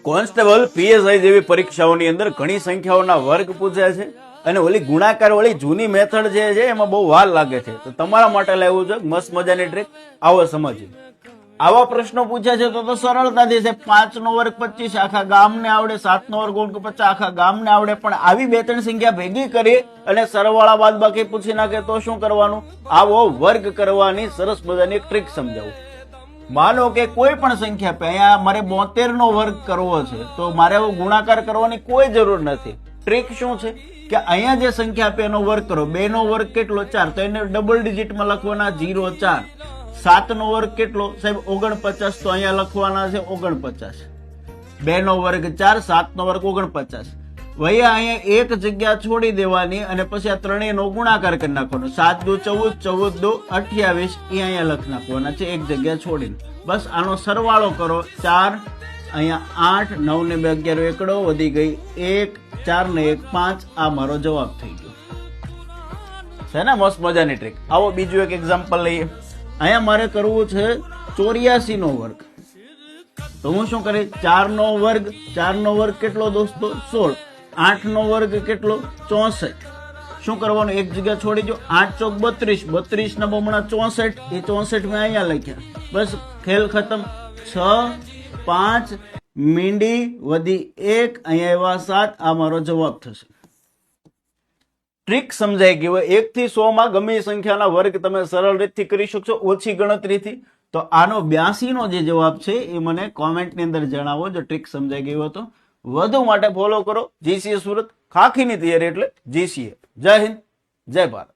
Constable PSI જેવી પરીક્ષાઓની અંદર ઘણી સંખ્યાઓના વર્ગ પૂછ્યા છે અને ઓલી ગુણાકાર વાળી જૂની મેથડ જે છે એમાં બહુ વાર લાગે છે. તો તમારા માટે લાવ્યું છે મસ્ત મજાની ટ્રીક. આવો સમજીએ. આવા પ્રશ્નો પૂછ્યા છે તો સરળતાથી છે. 5 નો વર્ગ 25 આખા ગામને આવડે, 7 નો વર્ગ 49 આખા ગામને આવડે, પણ આવી બે ત્રણ સંખ્યા ભેગી કરી અને સરવાળા બાદબાકી પૂછી નાખે તો શું કરવાનું? આવો વર્ગ કરવાની સરસ મજાની એક ટ્રીક સમજાવું. માનો કે કોઈ પણ સંખ્યા પે અહીંયા મારે 72 નો વર્ગ કરવો છે તો મારે ગુણાકાર કરવાની કોઈ જરૂર નથી. ટ્રીક શું છે કે અહીંયા જે સંખ્યા આપે એનો વર્ગ કરો. 2 નો વર્ગ કેટલો? 4, તો એને ડબલ ડિજિટમાં લખવાના 0 4. 7 નો વર્ગ કેટલો સાહેબ? 49, તો અહીંયા લખવાના છે 49. 2 નો વર્ગ 4, 7 નો વર્ગ 49. વૈયા અહીંયા એક જગ્યા છોડી દેવાની અને પછી આ ત્રણેયનો ગુણાકાર કરી નાખવાનો. 7 દુ 14, 14 દુ 28 એ અહીંયા લખી નાખવાના છે એક જગ્યા છોડીને. બસ આનો સરવાળો કરો. 4 અહીંયા 8, 9 ને 2 11 એકડો વધી ગઈ 1, 4 ને 1 5. આ મારો જવાબ થઈ ગયો છે ને. મસ્ત મજાની ટ્રીક. આવો બીજું એક એક્ઝામ્પલ લઈએ. અહીંયા મારે કરવું છે 84 નો વર્ગ. તો હું શું કરીશ? 4 નો વર્ગ, 4 નો વર્ગ કેટલો દોસ્તો? 16. 8 નો વર્ગ કેટલો? 64. શું કરવાનું? એક જગ્યા છોડી દો. 8 ચોક 32, 32 ના બમણા 64, એ 64 મેં અહીંયા લખ્યા. બસ ખેલ ખતમ. 6, 5 મીંડી વધી 1, અહીંયા એવા 7. આ મારો જવાબ થશે. ટ્રીક સમજાઈ ગઈ હોય. 1 થી 100 માં ગમે એ સંખ્યાના વર્ગ તમે સરળ રીતથી કરી શકશો, ઓછી ગણતરીથી. તો આનો 82 નો જે જવાબ છે એ મને કોમેન્ટની અંદર જણાવો જો ટ્રીક સમજાઈ ગઈ હોય તો. વધુ માટે ફોલો કરો જીસીએ સુરત. ખાખીની તૈયારી એટલે જીસીએ. જય હિન્દ, જય ભારત.